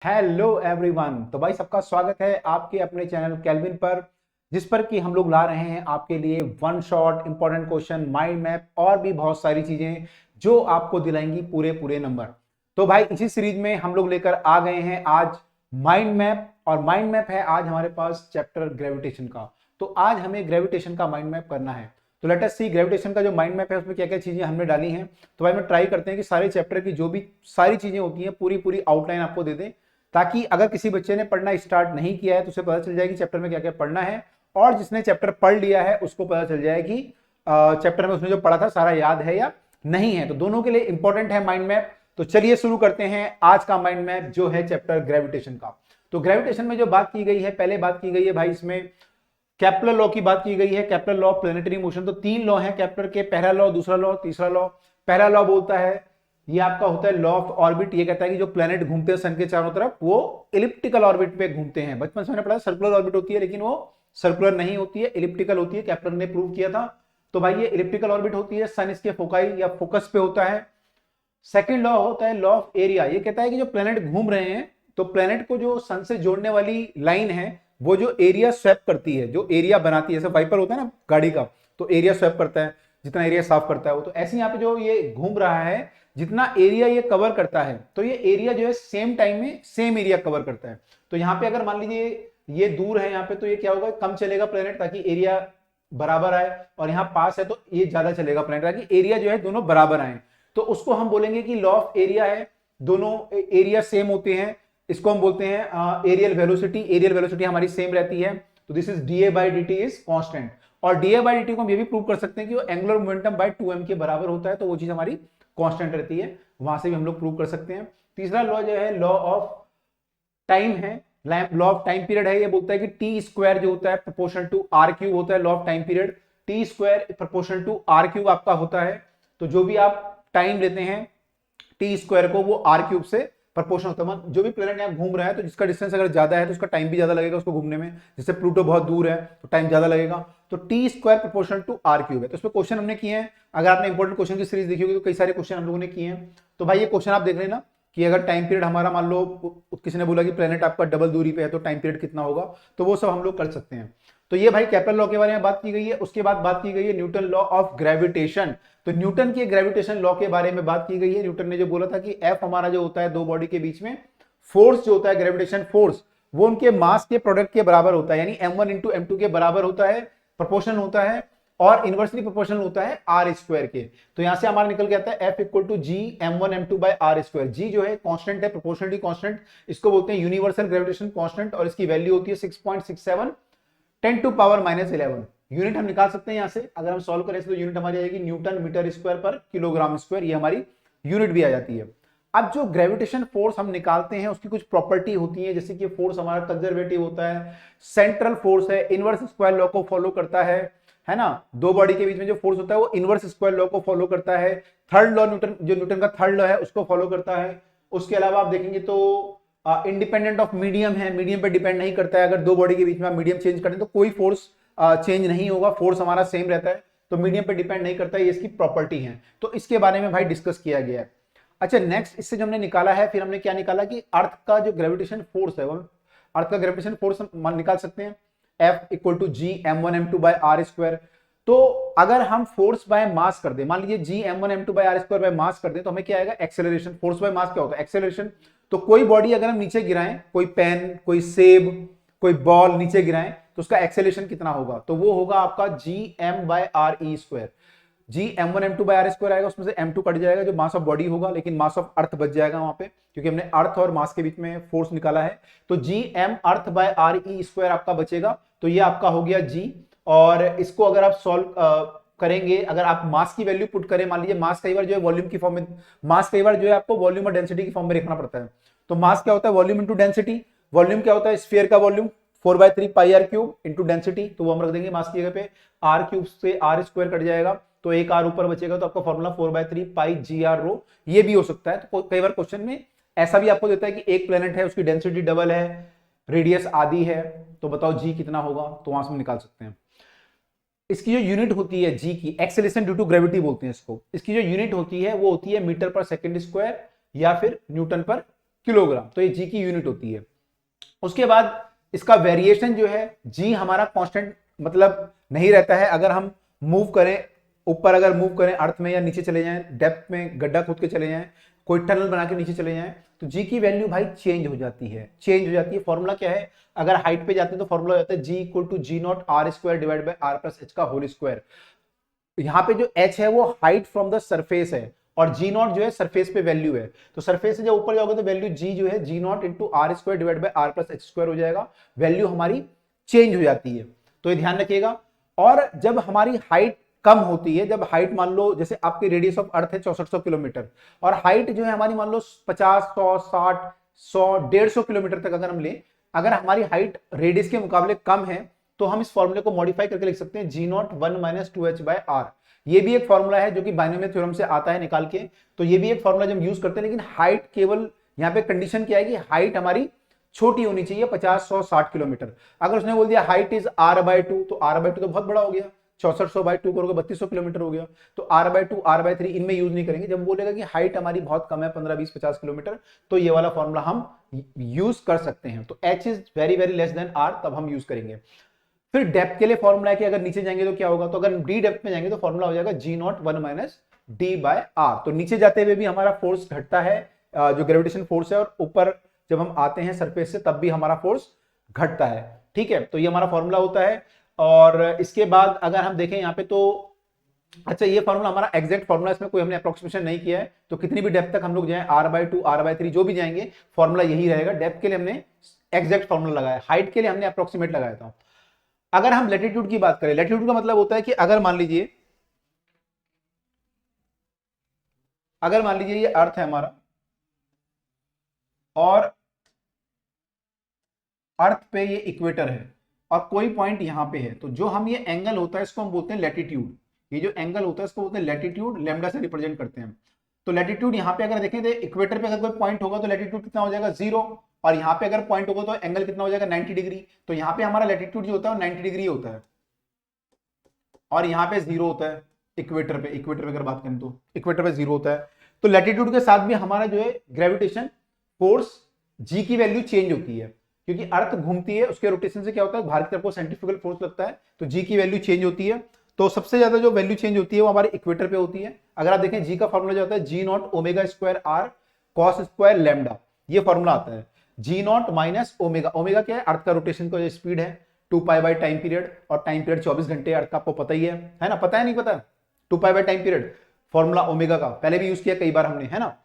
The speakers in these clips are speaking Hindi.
Hello everyone. तो भाई सबका स्वागत है आपके अपने चैनल केल्विन पर, जिस पर कि हम लोग ला रहे हैं आपके लिए one shot important question, mind map और भी बहुत सारी चीजें जो आपको दिलाएंगी पूरे पूरे नंबर। तो भाई इसी सीरीज में हम लोग लेकर आ गए हैं आज माइंड मैप, और माइंड मैप है आज हमारे पास चैप्टर ग्रेविटेशन का। तो आज हमें ग्रेविटेशन का माइंड मैप करना है। तो लेट अस सी ग्रेविटेशन का जो माइंड मैप है उसमें क्या क्या चीजें हमने डाली हैं। तो भाई मैं ट्राई करते हैं कि सारे चैप्टर की जो भी सारी चीजें होती हैं पूरी पूरी आउटलाइन आपको दे दें, ताकि अगर किसी बच्चे ने पढ़ना स्टार्ट नहीं किया है तो उसे पता चल जाए कि चैप्टर में क्या क्या पढ़ना है, और जिसने चैप्टर पढ़ लिया है उसको पता चल जाए कि चैप्टर में उसने जो पढ़ा था सारा याद है या नहीं है। तो दोनों के लिए इंपॉर्टेंट है माइंड मैप। तो चलिए शुरू करते हैं आज का माइंड मैप जो है चैप्टर ग्रेविटेशन का। तो ग्रेविटेशन में जो बात की गई है, पहले बात की गई है भाई इसमें केपलर लॉ की बात की गई है, Kepler law of planetary motion. तो तीन लॉ है केपलर के, पहला लॉ, दूसरा लॉ, तीसरा लॉ। पहला लॉ बोलता है, ये आपका होता है लॉ ऑफ ऑर्बिट। ये कहता है कि जो प्लेनेट घूमते हैं सन के चारों तरफ वो इलिप्टिकल ऑर्बिट पे घूमते हैं। बचपन से मैंने पढ़ा सर्कुलर ऑर्बिट होती है, लेकिन वो सर्कुलर नहीं होती है, इलिप्टिकल होती है। केपलर ने प्रूव किया था। तो भाई ये इलिप्टिकल ऑर्बिट होती है, सन इसके फोकाई या फोकस पे होता है। सेकेंड लॉ होता है लॉ ऑफ एरिया। ये कहता है कि जो प्लेनेट घूम रहे हैं तो प्लेनेट को जो सन से जोड़ने वाली लाइन है वो जो एरिया स्वैप करती है, जो एरिया बनाती है, जैसे वाइपर होता है ना गाड़ी का, तो एरिया स्वैप करता है, जितना एरिया साफ करता है वो। तो ऐसे यहाँ पे जो ये घूम रहा है, जितना एरिया ये कवर करता है, तो ये एरिया जो है सेम टाइम में सेम एरिया कवर करता है। तो यहाँ पे अगर मान लीजिए ये दूर है यहाँ पे, तो ये क्या होगा, कम चलेगा प्लेनेट ताकि एरिया बराबर आए, और यहाँ पास है तो ये ज्यादा चलेगा प्लेनेट ताकि एरिया जो है दोनों बराबर आए। तो उसको हम बोलेंगे कि लॉ ऑफ एरिया है, दोनों एरिया सेम होते हैं। इसको हम बोलते हैं एरियल वेलोसिटी। एरियल वेलोसिटी हमारी सेम रहती है, तो this is DA by D T is constant. और डीए बाई डी टी को हम ये भी प्रूव कर सकते हैं कि वो एंगुलर मोमेंटम बाई 2m के बराबर होता है, तो वो चीज हमारी कांस्टेंट रहती है। वहां से भी हम लोग प्रूव कर सकते हैं। तीसरा लॉ जो है लॉ ऑफ टाइम है, लॉ ऑफ टाइम पीरियड है। ये बोलता है कि टी स्क्वायर जो होता है प्रोपोर्शनल टू आर क्यूब होता है। Law of time period, T square proportional to R cube आपका होता है। तो जो भी आप टाइम लेते हैं टी स्क्वायर को, वो आर क्यूब से प्रोपोर्शनल होता है। जो भी प्लेनेट यहाँ घूम रहा है तो जिसका डिस्टेंस अगर ज्यादा है तो उसका टाइम भी ज्यादा लगेगा उसको घूमने में। जैसे प्लूटो बहुत दूर है तो टाइम ज्यादा लगेगा। तो T square proportional to R cube है। तो इस पर क्वेश्चन हमने किए हैं। अगर आपने इंपॉर्टेंट क्वेश्चन की सीरीज देखी होगी तो कई सारे क्वेश्चन हम लोगों ने किए हैं। तो भाई ये क्वेश्चन आप देख लेना कि अगर टाइम पीरियड हमारा, मान लो किसी ने बोला कि प्लेनेट आपका डबल दूरी पे है तो टाइम पीरियड कितना होगा, तो वो सब हम लोग कर सकते हैं। तो ये भाई केपलर लॉ के बारे में बात की गई है। उसके बाद बात की गई है न्यूटन लॉ ऑफ ग्रेविटेशन। तो न्यूटन के ग्रेविटेशन लॉ के बारे में बात की गई है। न्यूटन ने जो बोला था कि एफ हमारा जो होता है दो बॉडी के बीच में फोर्स जो होता है, ग्रेविटेशन फोर्स, वो उनके मास के प्रोडक्ट के बराबर होता है, यानी m1 इंटू एम के बराबर होता है, प्रोपोर्शनल होता है, और इनवर्सली प्रोपोर्शनल होता है आर स्क्वायर के। तो यहां से हमारा निकल के आता है F equal to G m1 m2 by R square. G जो है कांस्टेंट है, प्रोपोर्शनलिटी कांस्टेंट, इसको बोलते हैं यूनिवर्सल ग्रेविटेशन कांस्टेंट, और इसकी वैल्यू होती है 6.67 10 टू पावर -11। यूनिट हम निकाल सकते हैं यहां से, अगर हम सॉल्व करें तो यूनिट हमारी आएगी न्यूटन मीटर स्क्वायर पर किलोग्राम स्क्वायर, ये हमारी यूनिट भी आ जाती है। अब जो ग्रेविटेशन फोर्स हम निकालते हैं उसकी कुछ प्रॉपर्टी होती है, जैसे कि फोर्स हमारा कंजर्वेटिव होता है, सेंट्रल फोर्स है, इनवर्स स्क्वायर लॉ को फॉलो करता है ना। दो बॉडी के बीच में जो फोर्स होता है वो इनवर्स स्क्वायर लॉ को फॉलो करता है। थर्ड लॉ न्यूटन, जो न्यूटन का थर्ड लॉ है उसको फॉलो करता है। उसके अलावा आप देखेंगे तो इंडिपेंडेंट ऑफ मीडियम है, मीडियम पर डिपेंड नहीं करता है। अगर दो बॉडी के बीच में आप मीडियम चेंज करें तो कोई फोर्स चेंज नहीं होगा, फोर्स हमारा सेम रहता है, तो मीडियम पे डिपेंड नहीं करता है, ये इसकी प्रॉपर्टी है। तो इसके बारे में भाई डिस्कस किया गया है। अच्छा नेक्स्ट, इससे जो हमने निकाला है, फिर हमने क्या निकाला कि अर्थ का जो ग्रेविटेशन फोर्स है, वो अर्थ का ग्रेविटेशन फोर्स हम निकाल सकते हैं F equal to G m1 m2 by R square. तो अगर हम फोर्स बाय मास कर दें, मान लीजिए G m1 m2 by R square by mass कर दें, तो हमें क्या आएगा, एक्सेलरेशन। फोर्स बाय मास क्या होता है, एक्सेलरेशन। तो कोई बॉडी अगर हम नीचे गिराएं, कोई पेन, कोई सेब, कोई बॉल नीचे गिराएं, तो उसका एक्सेलरेशन कितना होगा, तो वो होगा आपका G M by R E square. G m1 m2 by R square आएगा, उसमें से m2 कट जाएगा जो मास ऑफ बॉडी होगा, लेकिन मास ऑफ अर्थ बच जाएगा वहां पे, क्योंकि हमने अर्थ और मास के बीच में फोर्स निकाला है। तो G M earth by R E square आपका बचेगा। तो ये आपका हो गया जी। और इसको अगर आप सॉल्व करेंगे, अगर आप मास की वैल्यू पुट करें, मान लीजिए मास कई बार जो है वॉल्यूम की फॉर्म में, मास कई बार जो है आपको वॉल्यूम और डेंसिटी की फॉर्म में लिखना पड़ता है। तो मास क्या होता है, वॉल्यूम इंटू डेंसिटी। वॉल्यूम क्या होता है, स्फीयर का volume 4/3 pi R cube into density, तो वो हम रख देंगे मास की जगह पे। आर क्यूब से आर स्क्वायर कट जाएगा, तो एक आर ऊपर बचेगा, तो आपका फॉर्मूला 4/3 पाई जी आर रो। ये भी हो सकता है। तो कई बार क्वेश्चन में ऐसा भी आपको देता है कि एक प्लेनेट है, उसकी डेंसिटी डबल है, रेडियस आधी है, तो बताओ जी कितना होगा, तो वहां से हम निकाल सकते हैं। इसकी जो यूनिट होती है जी की, एक्सेलरेशन ड्यू टू ग्रेविटी बोलते हैं इसको, इसकी जो यूनिट होती है वो होती है मीटर पर सेकंड स्क्वायर या फिर न्यूटन पर किलोग्राम, तो ये जी की यूनिट होती है। उसके बाद इसका वेरिएशन जो है, जी हमारा कांस्टेंट मतलब नहीं रहता है। अगर हम मूव करें ऊपर, अगर मूव करें अर्थ में या नीचे चले जाएं, डेप्थ में गड्ढा खोद के चले जाएं, कोई टनल बना के नीचे चले जाएं, तो जी की वैल्यू भाई चेंज हो जाती है, चेंज हो जाती है। फॉर्मूला क्या है, अगर हाइट पे जाते हैं तो फॉर्मूला हो जाता है G equal to G naught R square divide by R plus H का होल स्क्वायर। यहाँ पे जो एच है वो हाइट फ्रॉम द सरफेस है, और जी नॉट जो है सरफेस पे वैल्यू है। तो सरफेस से जब ऊपर जाओगे तो वैल्यू जी जो है G naught into R square divide by R plus H square हो जाएगा, वैल्यू हमारी चेंज हो जाती है, तो ये ध्यान रखिएगा। और जब हमारी हाइट कम होती है, जब हाइट मान लो जैसे आपकी रेडियस ऑफ अर्थ है 6400 किलोमीटर, और हाइट जो है हमारी मान लो 50, 100, 60, 100, 150 किलोमीटर तक अगर हम लें, अगर हमारी हाइट रेडियस के मुकाबले कम है, तो हम इस फॉर्मूले को मॉडिफाई करके लिख सकते हैं G naught 1 minus 2h by R. ये भी एक फॉर्मूला है जो कि बाइनोमियल थ्योरम से आता है निकाल के, तो ये भी एक फॉर्मूला जो हम यूज करते हैं। लेकिन हाइट केवल यहाँ पे कंडीशन क्या है कि हाइट हमारी छोटी होनी चाहिए, 50, 100, 60 किलोमीटर। अगर उसने बोल दिया हाइट इज r/2, तो r/2 तो बहुत बड़ा हो गया, 6400/2 करोगे 3200 किलोमीटर हो गया, तो r/2, r/3 इनमें यूज नहीं करेंगे। जब बोलेगा कि हाइट हमारी बहुत कम है, 15, 20, 50 किलोमीटर, तो ये वाला फॉर्मूला हम यूज कर सकते हैं। तो h is very very less than r, तब हम यूज करेंगे। फिर डेप्थ के लिए फॉर्मूला है कि अगर नीचे जाएंगे तो क्या होगा, तो अगर डी डेप्थ में जाएंगे तो फॉर्मूला हो जाएगा G naught 1 minus D by R. तो नीचे जाते हुए भी हमारा फोर्स घटता है, जो ग्रेविटेशन फोर्स है, और ऊपर जब हम आते हैं सरफेस से तब भी हमारा फोर्स घटता है। ठीक है, तो ये हमारा फॉर्मूला होता है। और इसके बाद अगर हम देखें यहाँ पे, तो अच्छा ये फॉर्मूला हमारा एग्जैक्ट फॉर्मूला, इसमें कोई हमने अप्रोक्सीमेशन नहीं किया है, तो कितनी भी डेप्थ तक हम लोग जाएं, r/2, r/3 जो भी जाएंगे, फॉर्मूला यही रहेगा। डेप्थ के लिए हमने एग्जैक्ट फॉर्मूला लगाया, हाइट के लिए हमने अप्रोक्सीमेट लगाया था। अगर हम लैटिट्यूड की बात करें, लैटिट्यूड का मतलब होता है कि अगर मान लीजिए ये अर्थ है हमारा, और अर्थ पे ये इक्वेटर है, और कोई पॉइंट यहां पे है, तो जो हम ये एंगल होता है इसको हम बोलते हैं लैटिट्यूड। ये जो एंगल होता है इसको बोलते हैं लैटिट्यूड, लैम्डा से रिप्रेजेंट करते हैं। तो लैटिट्यूड यहाँ पे अगर देखें तो इक्वेटर पे अगर कोई पॉइंट होगा तो लैटिट्यूड कितना हो जाएगा, 0, और यहाँ पे अगर पॉइंट होगा तो एंगल कितना हो जाएगा, 90 डिग्री। तो यहाँ पे हमारा लैटिट्यूड जो होता है 90 डिग्री होता है, और यहाँ पे 0 होता है। इक्वेटर पे अगर बात करें तो इक्वेटर पे 0 होता है। तो लैटिट्यूड के साथ भी हमारा जो है ग्रेविटेशन फोर्स जी की वैल्यू चेंज होती है, क्योंकि अर्थ घूमती है, उसके रोटेशन से क्या होता है, बाहर की तरफ को सेंट्रीफ्यूगल फोर्स लगता है, तो जी की वैल्यू चेंज होती है। तो सबसे ज्यादा जो वैल्यू चेंज होती है वो हमारे इक्वेटर पे होती है। अगर आप देखें जी का फॉर्मूला जो होता है G naught omega square R cos square lambda, ये फॉर्मूला आता है। G naught minus omega, omega क्या है, अर्थ का रोटेशन का जो स्पीड है, 2π बाय टाइम पीरियड, और टाइम पीरियड 24 घंटे अर्थ का, आपको पता ही है ना, पता है नहीं पता, 2π by time period formula omega का पहले भी यूज किया कई बार हमने, है ना।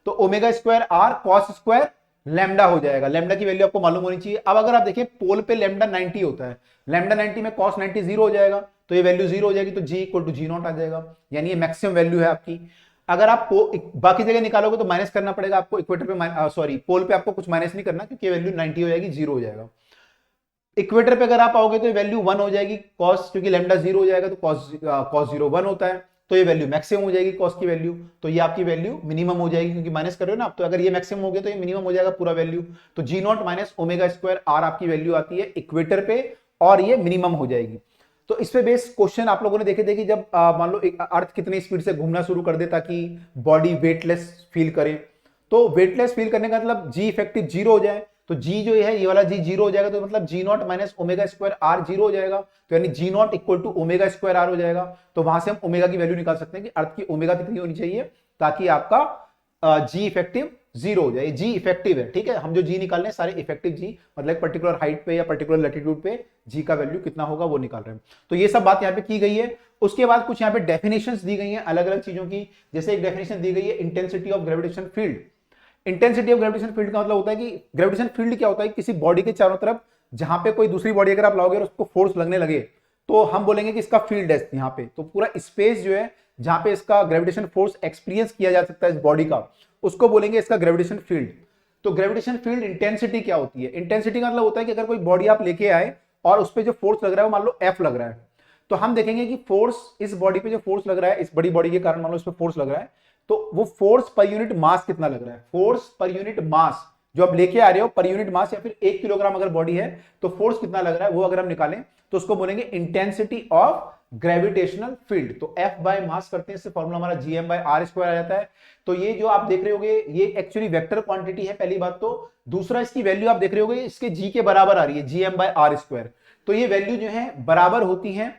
तो omega square R cos square lambda हो जाएगा, लैम्डा की वैल्यू आपको मालूम होनी चाहिए। अब अगर आप देखिए पोल पे लैम्डा 90 होता है, लैम्डा 90 में कॉस 90 0 हो जाएगा, तो ये वैल्यू 0 हो जाएगी, तो जी इक्वल टू जी नॉट आ जाएगा, यानी ये मैक्सिमम वैल्यू है आपकी। अगर आप बाकी जगह निकालोगे तो माइनस करना पड़ेगा आपको, इक्वेटर पे सॉरी पोल पे आपको कुछ माइनस नहीं करना, क्योंकि वैल्यू 90 हो जाएगी, 0 हो जाएगा। इक्वेटर पे अगर आप आओगे तो वैल्यू 1 हो जाएगी कॉस, क्योंकि लैम्डा 0 हो जाएगा, तो कॉस 0 1 होता है, तो ये वैल्यू मैक्सिमम हो जाएगी कॉस की वैल्यू, तो ये आपकी वैल्यू मिनिमम हो जाएगी, क्योंकि माइनस कर रहे हो ना आप, तो अगर ये मैक्सिमम हो गया तो ये मिनिमम हो जाएगा पूरा वैल्यू। तो G naught minus omega square R आपकी वैल्यू आती है इक्वेटर पे, और ये मिनिमम हो जाएगी। तो इस पे बेस क्वेश्चन आप लोगों ने देखे थे कि जब मान लो एक अर्थ कितनी स्पीड से घूमना शुरू कर दे ताकि बॉडी वेटलेस फील करे, तो वेटलेस फील करने का मतलब जी इफेक्टिव 0 हो जाए, तो जी जो है ये वाला जी 0 हो जाएगा, तो मतलब G naught minus omega square R 0 हो जाएगा, तो यानी G naught equal to omega square R हो जाएगा। तो वहां से हम ओमेगा की वैल्यू निकाल सकते हैं कि अर्थ की ओमेगा कितनी होनी चाहिए ताकि आपका जी इफेक्टिव 0 हो जाए। जी इफेक्टिव है, ठीक है, हम जो जी निकाल रहे हैं सारे इफेक्टिव जी, मतलब पर्टिकुलर हाइट पे या पर्टिकुलर लैटिट्यूड पे जी का वैल्यू कितना होगा वो निकाल रहे हैं। तो ये सब बात यहाँ पे की गई है। उसके बाद कुछ यहाँ पे डेफिनेशंस दी गई हैं अलग अलग चीजों की, जैसे एक डेफिनेशन दी गई है intensity of gravitation field. Intensity of gravitation field का मतलब होता है कि ग्रेविटेशन फील्ड क्या होता है, किसी बॉडी के चारों तरफ जहां पे कोई दूसरी बॉडी अगर आप लाओगे और उसको फोर्स लगने लगे, तो हम बोलेंगे कि इसका फील्ड है यहाँ पे। तो पूरा स्पेस जो है जहां पे इसका ग्रेविटेशन फोर्स एक्सपीरियंस किया जा सकता है इस बॉडी का, उसको बोलेंगे इसका ग्रेविटेशन फील्ड। तो ग्रेविटेशन फील्ड इंटेंसिटी क्या होती है, इंटेंसिटी का मतलब होता है कि अगर कोई बॉडी आप लेके आए और उस पर जो फोर्स लग रहा है वो मान लो एफ लग रहा है, तो हम देखेंगे कि फोर्स इस बॉडी पे जो फोर्स लग रहा है, इस बड़ी बॉडी के कारण मान लो इस पर फोर्स लग रहा है, तो वो फोर्स पर यूनिट मास कितना लग रहा है, फोर्स पर यूनिट मास जो आप लेके आ रहे हो पर यूनिट मास, या फिर 1 किलोग्राम अगर बॉडी है तो फोर्स कितना लग रहा है, वो अगर हम निकालें तो उसको बोलेंगे इंटेंसिटी ऑफ ग्रेविटेशनल फील्ड। तो F बाय मास करते हैं, इससे फॉर्मूला हमारा gm बाय आर स्क्वायर आ जाता है। तो ये जो आप देख रहे होगे ये एक्चुअली वेक्टर क्वांटिटी है, पहली बात। तो दूसरा, इसकी वैल्यू आप देख रहे होगे इसके g के बराबर आ रही है, gm बाय आर स्क्वायर। तो ये वैल्यू जो है बराबर होती है,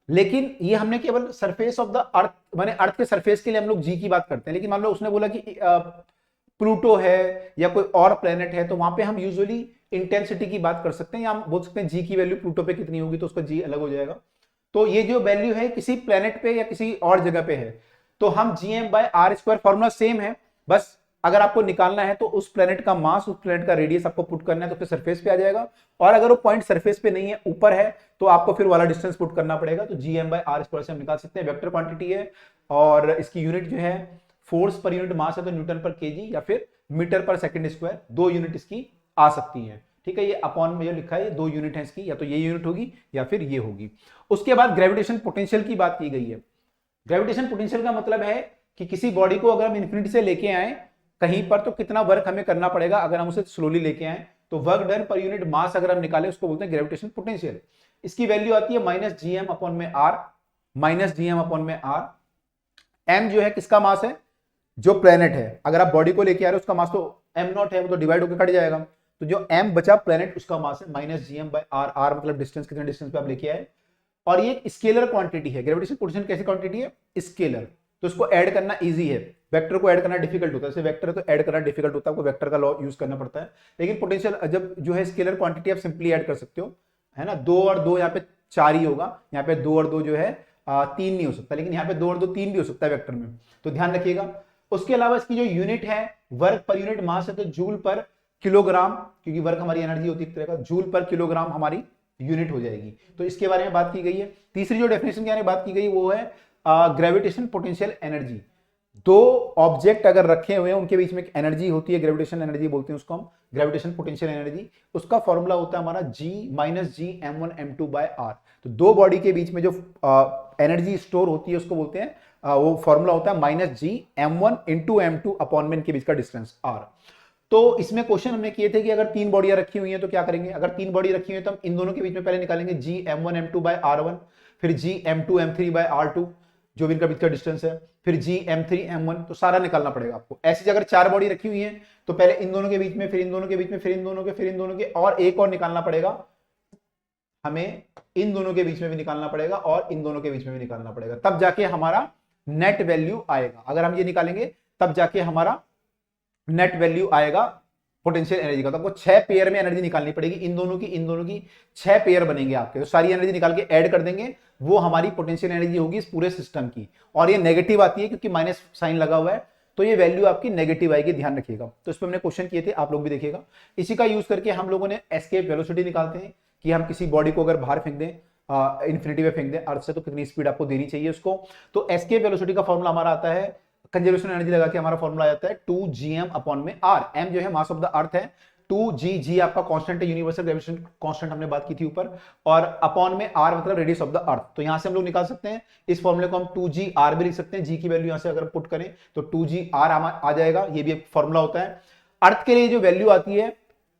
लेकिन ये हमने केवल सरफेस ऑफ द अर्थ, माने अर्थ के सरफेस के लिए हम लोग जी की बात करते हैं। लेकिन मान लो उसने बोला कि प्लूटो है या कोई और प्लेनेट है, तो वहां पे हम यूजुअली इंटेंसिटी की बात कर सकते हैं, या हम बोल सकते हैं जी की वैल्यू प्लूटो पे कितनी होगी, तो उसका जी अलग हो जाएगा। तो ये जो वैल्यू है किसी प्लेनेट पे या किसी और जगह पे है, तो हम GM by R square, formula same है, बस अगर आपको निकालना है तो उस प्लेनेट का मास, उस प्लेनेट का रेडियस आपको पुट करना है तो फिर सरफेस पे आ जाएगा। और अगर वो पॉइंट सरफेस पे नहीं है, ऊपर है, तो आपको फिर वाला डिस्टेंस पुट करना पड़ेगा। तो जीएम बाय आर स्क्वायर से हम निकाल सकते हैं, वेक्टर क्वांटिटी है और इसकी यूनिट जो है फोर्स पर यूनिट मास है, तो न्यूटन पर केजी या फिर मीटर पर सेकंड स्क्वायर, 2 यूनिट इसकी आ सकती है। ठीक है, ये अपॉन में जो लिखा है ये 2 यूनिट है इसकी, या तो ये यूनिट होगी या फिर ये होगी। उसके बाद ग्रेविटेशन पोटेंशियल की बात की गई है। ग्रेविटेशन पोटेंशियल का मतलब है कि किसी बॉडी को अगर हम इन्फिनिटी से लेके आए कहीं पर, तो कितना वर्क हमें करना पड़ेगा अगर हम उसे स्लोली लेके आए। तो work done per unit mass अगर हम निकाले उसको बोलते हैं ग्रेविटेशन पोटेंशियल। इसकी वैल्यू आती है माइनस जी एम अपॉन में R, minus G M upon में आर। एम जो है किसका मास है, जो प्लेनेट है। अगर आप बॉडी को लेके आ रहे हो उसका मास तो एम नॉट है, वो तो डिवाइड होकर कट जाएगा। तो जो एम बचा प्लेनेट उसका मास है minus G M by R. R मतलब डिस्टेंस, कितने डिस्टेंस पे आप लेके आए। और ये एक स्केलर क्वांटिटी है। ग्रेविटेशन पोटेंशियल कैसी क्वांटिटी है, स्केलर। तो इसको ऐड करना इजी है, वेक्टर को ऐड करना डिफिकल्ट होता है। जैसे वेक्टर तो ऐड करना डिफिकल्ट होता है, आपको वेक्टर का लॉ यूज करना पड़ता है। लेकिन पोटेंशियल जब जो है स्केलर क्वांटिटी आप सिंपली ऐड कर सकते हो, है ना। 2 और 2 यहाँ पे 4 ही होगा, यहाँ पे 2 और 2 जो है 3 नहीं हो सकता, लेकिन यहाँ पे 2 और 2 3 भी हो सकता है वेक्टर में, तो ध्यान रखिएगा। उसके अलावा इसकी जो यूनिट है वर्क पर यूनिट मास है, तो जूल पर किलोग्राम, क्योंकि वर्क हमारी एनर्जी होती है एक तरह का, जूल पर किलोग्राम हमारी यूनिट हो जाएगी। तो इसके बारे में बात की गई है। तीसरी जो डेफिनेशन की बात की गई वो है ग्रेविटेशन पोटेंशियल एनर्जी। 2 ऑब्जेक्ट अगर रखे हुए हैं उनके बीच में एक एनर्जी होती है, ग्रेविटेशन एनर्जी बोलते हैं उसको हम, ग्रेविटेशन पोटेंशियल एनर्जी। उसका फॉर्मूला होता है हमारा G minus G M1 M2 by R. तो 2 बॉडी के बीच में जो एनर्जी स्टोर होती है उसको बोलते हैं, वो फॉर्मूला होता है minus G M1 into M2 upon में इनके बीच का डिस्टेंस R। तो इसमें क्वेश्चन हमने किए थे कि अगर 3 बॉडियां रखी हुई हैं तो क्या करेंगे। अगर 3 बॉडी रखी हुई है तो हम इन दोनों के बीच में पहले निकालेंगे G M1 M2 bye R1, फिर G M2 M3 bye R2, जो भी इनका बीच का डिस्टेंस है, फिर G M3 M1। तो सारा निकालना पड़ेगा आपको। ऐसी अगर 4 बॉडी रखी हुई है तो पहले इन दोनों के बीच में, फिर इन दोनों के बीच में, फिर इन दोनों के, फिर इन दोनों के, और एक और निकालना पड़ेगा हमें, इन दोनों के बीच में भी निकालना पड़ेगा और इन दोनों के बीच में भी निकालना पड़ेगा, तब जाके हमारा नेट वैल्यू आएगा। अगर हम ये निकालेंगे तब जाके हमारा नेट वैल्यू आएगा पोटेंशियल एनर्जी का। तो आपको 6 पेयर में एनर्जी निकालनी पड़ेगी, इन दोनों की 6 पेयर बनेंगे आपके। तो सारी एनर्जी निकाल के ऐड कर देंगे, वो हमारी पोटेंशियल एनर्जी होगी इस पूरे सिस्टम की। और ये नेगेटिव आती है क्योंकि माइनस साइन लगा हुआ है, तो ये वैल्यू आपकी नेगेटिव आएगी, ध्यान रखिएगा। तो इस पर हमने क्वेश्चन किए थे, आप लोग भी देखिएगा। इसी का यूज करके हम लोगों ने एस्केप वेलोसिटी निकालते हैं कि हम किसी बॉडी को अगर बाहर फेंक दें, इन्फिनिटी में फेंक दें अर्थ से, तो कितनी स्पीड आपको देनी चाहिए उसको। तो एस्केप वेलोसिटी का फॉर्मूला हमारा आता है, कंजर्वेशन एनर्जी लगा के हमारा फॉर्मूला आ जाता है 2gm अपॉन में r। m जो है मास ऑफ द अर्थ है, 2g आपका कांस्टेंट है, यूनिवर्सल ग्रेविटेशन कांस्टेंट हमने बात की थी ऊपर, और अपॉन में r मतलब रेडियस ऑफ द अर्थ। तो यहां से हम लोग निकाल सकते हैं इस फॉर्मूले को, हम 2gr भी लिख सकते हैं। g की वैल्यू यहां से अगर पुट करें तो 2gr आ जाएगा, ये भी एक फॉर्मूला होता है। अर्थ के लिए जो वैल्यू आती है,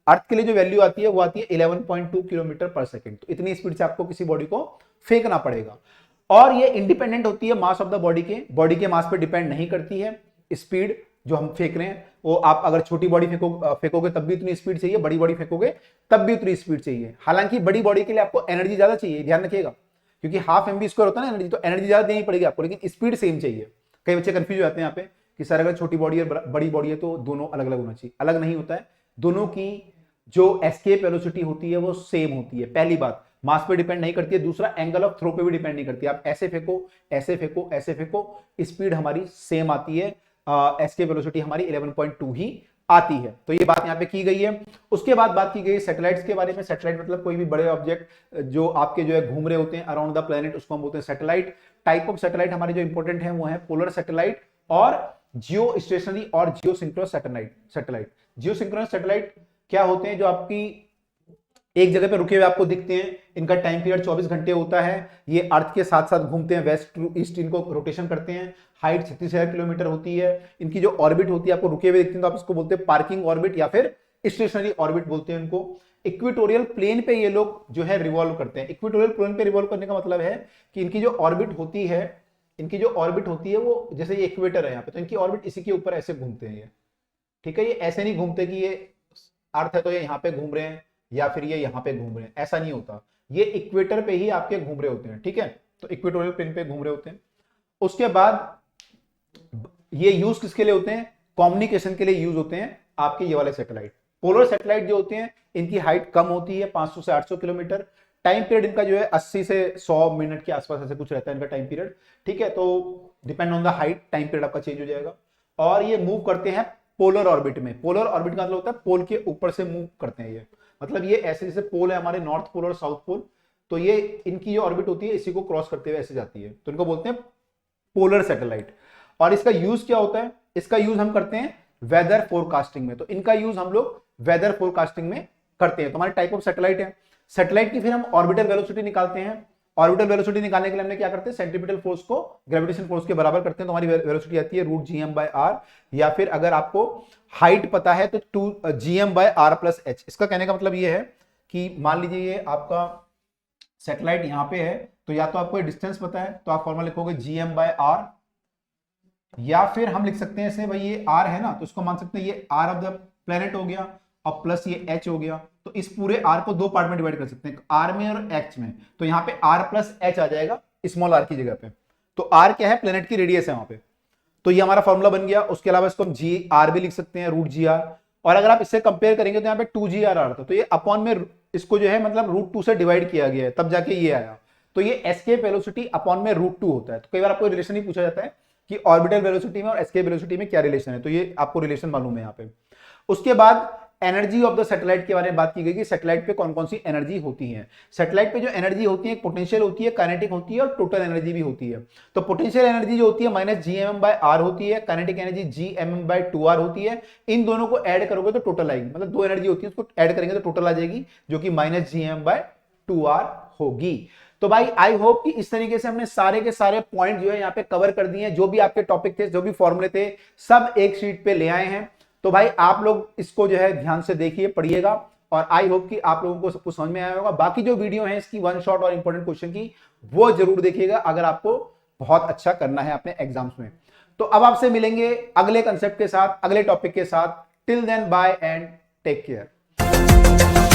अर्थ के लिए जो वैल्यू आती है वो आती है 11.2 किलोमीटर पर सेकंड। तो इतनी स्पीड से आपको किसी बॉडी को फेंकना पड़ेगा। और ये इंडिपेंडेंट होती है मास ऑफ द बॉडी के मास पे डिपेंड नहीं करती है स्पीड जो हम फेंक रहे हैं। वो आप अगर छोटी बॉडी फेंकोगे तब भी उतनी स्पीड चाहिए, बड़ी बॉडी फेंकोगे तब भी उतनी स्पीड चाहिए। हालांकि बड़ी बॉडी के लिए आपको एनर्जी ज्यादा चाहिए, ध्यान रखिएगा, क्योंकि हाफ एमबी स्क्वायर होता है ना एनर्जी, तो एनर्जी ज्यादा देनी पड़ेगी आपको, लेकिन स्पीड सेम चाहिए। कई बच्चे कंफ्यूज हो जाते हैं यहाँ पे कि सर अगर छोटी बॉडी और बड़ी बॉडी है तो दोनों अलग अलग होना चाहिए। अलग नहीं होता है, दोनों की जो एस्केप वेलोसिटी होती है वो सेम होती है। पहली बात, मास पे डिपेंड नहीं करती है। दूसरा, एंगल ऑफ थ्रो पे भी डिपेंड नहीं करती है। आप ऐसे फेंको, ऐसे फेंको, ऐसे फेंको, स्पीड हमारी सेम आती है। एस्केप वेलोसिटी हमारी 11.2 ही आती है। तो ये बात यहाँ पे की गई है। उसके बाद बात की गई सैटेलाइट्स के बारे में। सैटेलाइट मतलब कोई भी बड़े ऑब्जेक्ट जो आपके जो है घूम रहे होते हैं अराउंड द प्लेनेट, उसको हम बोलते हैं सैटेलाइट। टाइप ऑफ सैटेलाइट हमारे जो इंपॉर्टेंट है वो है पोलर सैटेलाइट और जियो स्टेशनरी और जियो सिंक्रोनस सैटेलाइट। जियो सिंक्रोनस सैटेलाइट क्या होते हैं, जो आपकी एक जगह पे रुके हुए आपको दिखते हैं। इनका टाइम पीरियड 24 घंटे होता है। ये अर्थ के साथ साथ घूमते हैं, वेस्ट टू ईस्ट इनको रोटेशन करते हैं। हाइट 36,000 किलोमीटर होती है। इनकी जो ऑर्बिट होती है आपको रुके हुए दिखते हैं, तो आप इसको बोलते हैं पार्किंग ऑर्बिट या फिर स्टेशनरी ऑर्बिट बोलते हैं उनको। इक्वेटोरियल प्लेन पे ये लोग जो है रिवॉल्व करते हैं। इक्वेटोरियल प्लेन पे रिवॉल्व करने का मतलब है कि इनकी जो ऑर्बिट होती है, वो जैसे ये इक्वेटर है यहाँ पे, तो इनकी ऑर्बिट इसी के ऊपर ऐसे घूमते हैं ये, ठीक है। ये ऐसे नहीं घूमते कि ये अर्थ है तो ये यहाँ पे घूम रहे हैं या फिर ये यहाँ पे घूम रहे हैं, ऐसा नहीं होता। ये इक्वेटर पे ही आपके घूम रहे होते हैं, ठीक है। तो इक्वेटोरियल प्लेन पे घूम रहे होते हैं। उसके बाद ये यूज किसके लिए होते हैं? कम्युनिकेशन के लिए यूज होते हैं आपके ये वाले सैटेलाइट। पोलर सैटेलाइट जो होते हैं इनकी हाइट कम होती है, 500 से 800 किलोमीटर। टाइम पीरियड इनका जो है 80 से 100 मिनट के आसपास ऐसे कुछ रहता है इनका टाइम पीरियड, ठीक है। तो depend on the height time period आपका चेंज हो जाएगा। और ये मूव करते हैं पोलर ऑर्बिट में। पोलर ऑर्बिट का मतलब होता है पोल के ऊपर से मूव करते हैं ये, मतलब ये ऐसे जैसे पोल है हमारे नॉर्थ पोल और साउथ पोल, तो ये इनकी जो ऑर्बिट होती है इसी को क्रॉस करते हुए ऐसे जाती है, तो इनको बोलते हैं पोलर सैटेलाइट। और इसका यूज क्या होता है? इसका यूज हम करते हैं वेदर फोरकास्टिंग में। तो इनका यूज हम लोग वेदर फोरकास्टिंग में करते हैं। तो हमारे टाइप ऑफ सैटेलाइट है। सैटेलाइट की फिर हम ऑर्बिटल वेलोसिटी निकालते हैं। ऑर्बिटल वेलोसिटी निकालने के लिए हमने क्या करते हैं? सेंट्रीपिटल फोर्स को ग्रेविटेशन फोर्स के बराबर करते हैं, तो हमारी वेलोसिटी आती है √gm/r, या फिर अगर आपको हाइट पता है तो 2gm/r+h। इसका कहने का मतलब ये है कि मान लीजिए ये आपका सैटेलाइट यहां पे है, तो या तो आपको डिस्टेंस पता है तो आप फॉर्मूला लिखोगे gm/r, या फिर हम लिख सकते हैं ऐसे, भाई ये r है ना, तो इसको मान सकते हैं ये r ऑफ द प्लेनेट हो गया और प्लस ये h हो गया। तो इस पूरे r को दो पार्ट में डिवाइड कर सकते हैं, r में और h में। तो यहाँ पे r+h आ जाएगा स्मॉल r की जगह पे। तो r क्या है? प्लेनेट की रेडियस है वहां पे। तो ये हमारा फॉर्मूला बन गया। उसके अलावा इसको हम gr भी लिख सकते हैं, √gr। और अगर आप इससे कंपेयर करेंगे तो यहाँ पे 2gr था, तो ये अपॉन में इसको जो है मतलब √2 से डिवाइड किया गया है, तब जाके ये आया। तो ये एस्केप वेलोसिटी अपॉन में √2 होता है। तो कई बार आपको रिलेशन ही पूछा जाता है कि ऑर्बिटल वेलोसिटी में और एस्केप वेलोसिटी में क्या रिलेशन है, तो ये आपको रिलेशन मालूम है यहाँ पे। उसके बाद एनर्जी ऑफ द सैटेलाइट के बारे में बात की गई कि सैटेलाइट पे कौन कौन सी एनर्जी होती है। सैटेलाइट पे जो एनर्जी होती है, पोटेंशियल होती है, काइनेटिक होती है और टोटल एनर्जी भी होती है। तो पोटेंशियल एनर्जी जो होती है -gmm/r होती है, काइनेटिक एनर्जी gmm/2r होती है। इन दोनों को ऐड करोगे तो टोटल आएगी, मतलब दो एनर्जी होती है उसको ऐड करेंगे तो टोटल आ जाएगी, जो कि -gmm/2r होगी। तो भाई आई होप कि इस तरीके से हमने सारे के सारे पॉइंट जो है यहाँ पे कवर कर दिए हैं। जो भी आपके टॉपिक थे, जो भी फॉर्मूले थे, सब एक शीट पे ले आए हैं। तो भाई आप लोग इसको जो है ध्यान से देखिए, पढ़िएगा, और आई होप कि आप लोगों को सब कुछ समझ में आया होगा। बाकी जो वीडियो है इसकी वन शॉट और इंपॉर्टेंट क्वेश्चन की, वो जरूर देखिएगा अगर आपको बहुत अच्छा करना है अपने एग्जाम्स में। तो अब आपसे मिलेंगे अगले कंसेप्ट के साथ, अगले टॉपिक के साथ। Till then bye and take care.